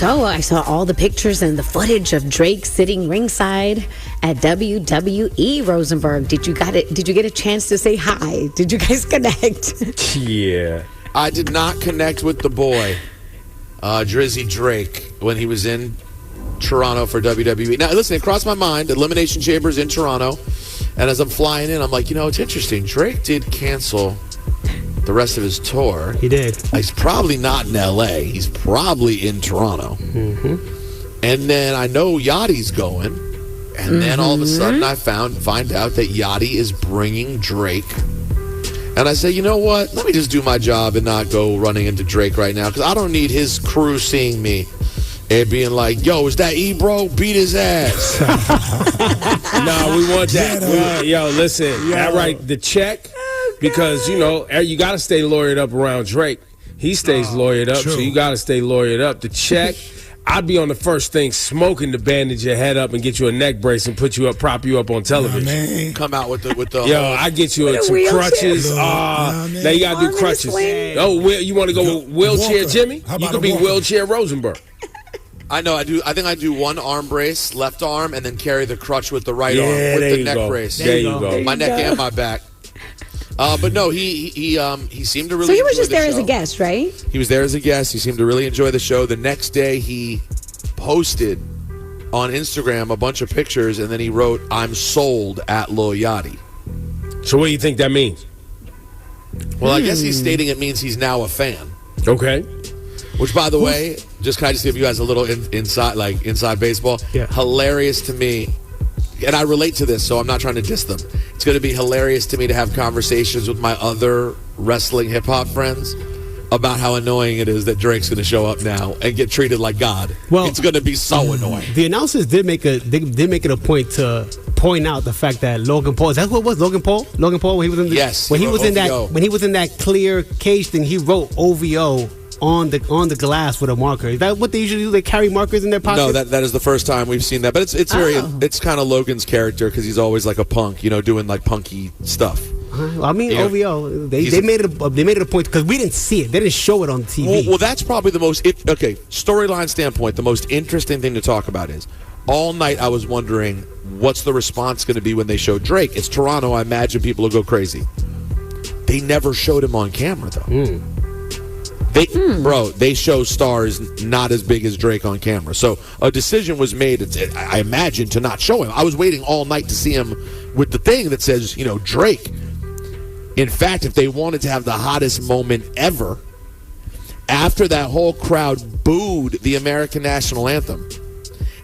So I saw all the pictures and the footage of Drake sitting ringside at WWE. Rosenberg, did you get a chance to say hi? Did you guys connect? Yeah. I did not connect with the boy, Drizzy Drake, when he was in Toronto for WWE. Now, listen, it crossed my mind. Elimination Chamber's in Toronto. And as I'm flying in, I'm like, it's interesting. Drake did cancel the rest of his tour. He did. He's probably not in L.A. He's probably in Toronto. Mm-hmm. And then I know Yachty's going. And then all of a sudden I find out that Yachty is bringing Drake. And I say, you know what? Let me just do my job and not go running into Drake right now, because I don't need his crew seeing me and being like, yo, is that Ebro? Beat his ass. No, we want that. Yo, listen, that right, the check, because, you got to stay lawyered up around Drake. He stays lawyered up, true. so you got to stay lawyered up. The check, I'd be on the first thing smoking to bandage your head up and get you a neck brace and prop you up on television. Come out with the Yo, I get you some wheelchair. crutches. Now you got to do crutches. Oh, you want to go with wheelchair Walker. Jimmy? How You about could a be walker? wheelchair Rosenberg. I know I do. I think I do one arm brace, left arm, and then carry the crutch with the right arm Yeah, with there the you neck go. brace. There you go. My neck and my back. But no, he seemed to really. So he was enjoy just the there as a show. guest, right? He was there as a guest. He seemed to really enjoy the show. The next day, he posted on Instagram a bunch of pictures, and then he wrote, "I'm sold at Lil Yachty." So what do you think that means? Well, I guess he's stating it means he's now a fan. Okay. Which, by the way, can I just give you guys a little inside baseball? Yeah. Hilarious to me, and I relate to this, so I'm not trying to diss them. It's going to be hilarious to me to have conversations with my other wrestling hip hop friends about how annoying it is that Drake's going to show up now and get treated like God. Well, it's going to be so annoying. The announcers did make it a point to point out the fact that Logan Paul, is that what it was? Logan Paul when he was in the, Yes, when he he was wrote in that OVO. when he was in that clear cage thing, he wrote OVO on the glass with a marker. Is that what they usually do? They carry markers in their pockets? No, that is the first time we've seen that. But it's kind of Logan's character, because he's always like a punk, doing like punky stuff. Well, I mean, Yeah. OVO. They made it a point because we didn't see it. They didn't show it on TV. Well, that's probably the most storyline standpoint. The most interesting thing to talk about is all night I was wondering what's the response going to be when they show Drake. It's Toronto. I imagine people will go crazy. They never showed him on camera though. They show stars not as big as Drake on camera. So a decision was made, I imagine, to not show him. I was waiting all night to see him with the thing that says, Drake. In fact, if they wanted to have the hottest moment ever, after that whole crowd booed the American national anthem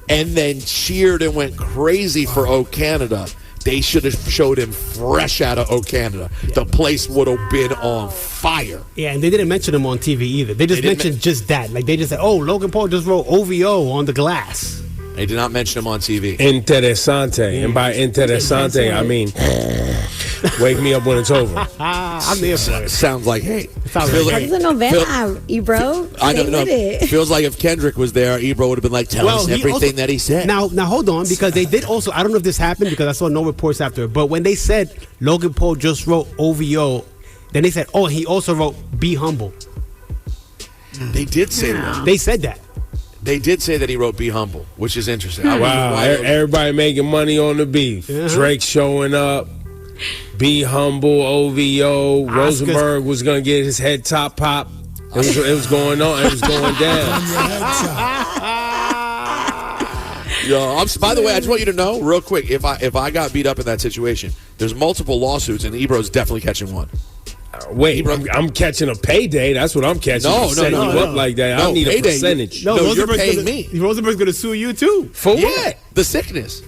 and then cheered and went crazy for O Canada, they should have showed him fresh out of O Canada. Yeah. The place would have been on fire. Yeah, and they didn't mention him on TV either. They just mentioned just that. Like, they just said, Logan Paul just wrote OVO on the glass. They did not mention him on TV. Interesante. Yeah. And by interesante, I mean, wake me up when it's over. I'm there for it. Sounds like hate. That's a novela, Ebro. I don't know. It feels like if Kendrick was there, Ebro would have been like, tell us everything that he said. Now hold on, because they did also, I don't know if this happened because I saw no reports after it, but when they said Logan Paul just wrote OVO, then they said, he also wrote Be Humble. They did say that. They said that. They did say that he wrote Be Humble, which is interesting. Wow, everybody making money on the beef. Uh-huh. Drake showing up. Be Humble, OVO. Oscars. Rosenberg was going to get his head top pop. It was going on. It was going down. Yo, by the way, I just want you to know, real quick, if I got beat up in that situation, there's multiple lawsuits, and Ebro's definitely catching one. Wait, I'm catching a payday. That's what I'm catching. No, up like that. I need a percentage. No, you're paying me. Rosenberg's going to sue you, too. For what? The sickness.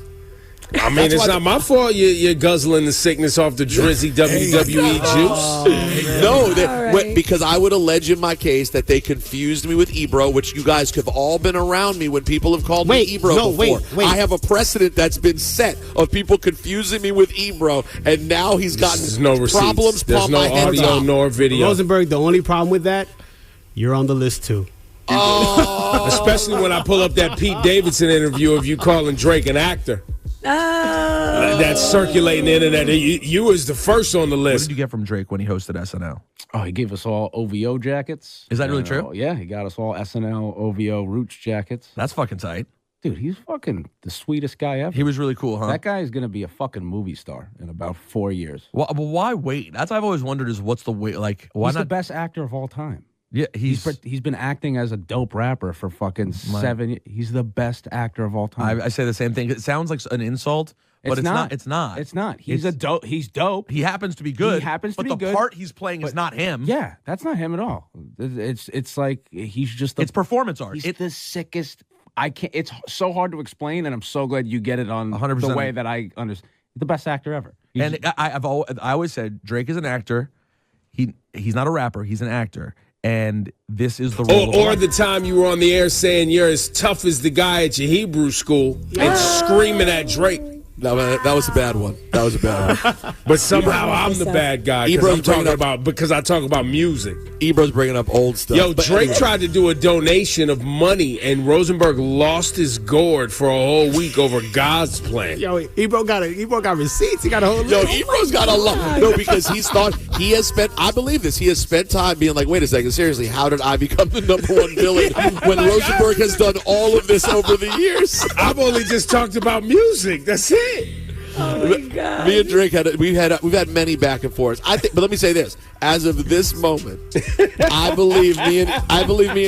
I mean, it's not my fault you're guzzling the sickness off the Drizzy WWE juice. Because I would allege in my case that they confused me with Ebro, which you guys have all been around me when people have called me Ebro before. Wait. I have a precedent that's been set of people confusing me with Ebro, and now he's gotten problems. There's no audio nor video. Rosenberg, the only problem with that, you're on the list too. Especially when I pull up that Pete Davidson interview of you calling Drake an actor. That's circulating the internet. You was the first on the What list. did you get from Drake when he hosted SNL? Oh, he gave us all OVO jackets. Is that really true? Yeah, he got us all SNL OVO Roots jackets. That's fucking tight. Dude, he's fucking the sweetest guy ever. He was really cool, huh? That guy is going to be a fucking movie star in about 4 years. Well, why wait? That's what I've always wondered is what's the wait? Like, why He's not? the best actor of all time. Yeah, He's been acting as a dope rapper for fucking 7 years. He's the best actor of all time. I say the same thing. It sounds like an insult, but it's not. It's not. It's not. He's dope. He's dope. He happens to be good. He happens to but be the good, part he's playing is not him. Yeah, that's not him at all. It's like he's just. It's performance art. He's the sickest. I can't. It's so hard to explain, and I'm so glad you get it on 100%. the way that I understand. The best actor ever. And I always said Drake is an actor. He's not a rapper. He's an actor. And this is the role. Or the time you were on the air saying you're as tough as the guy at your Hebrew school and screaming at Drake. That was a bad one. That was a bad one. But somehow I'm the bad guy because I talk about music. Ebro's bringing up old stuff. Yo, Drake tried to do a donation of money, and Rosenberg lost his gourd for a whole week over God's plan. Yo, Ebro got receipts. He got a whole Yo, list. Ebro's got a lot. No, because he has spent, I believe this, he has spent time being like, wait a second, seriously, how did I become the #1 villain when Rosenberg has done all of this over the years? I've only just talked about music. That's it. Oh my God. Me and Drake we've had many back and forths. I think, but let me say this: as of this moment, I believe me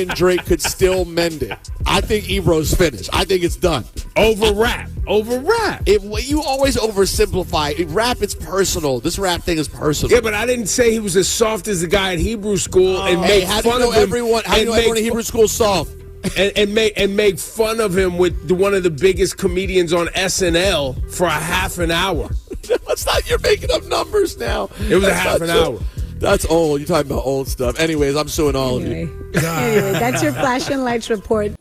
and Drake could still mend it. I think Ebro's finished. I think it's done. Over rap. You always oversimplify. Rap, it's personal. This rap thing is personal. Yeah, but I didn't say he was as soft as the guy at Hebrew school and make how do you fun know of him. everyone? How do you know everyone in Hebrew school is soft? and make fun of him with one of the biggest comedians on SNL for a half an hour. That's not. You're making up numbers now. It was a half an hour. That's old. You're talking about old stuff. Anyways, I'm suing all of you. Anyway, that's your Flash and Lights report.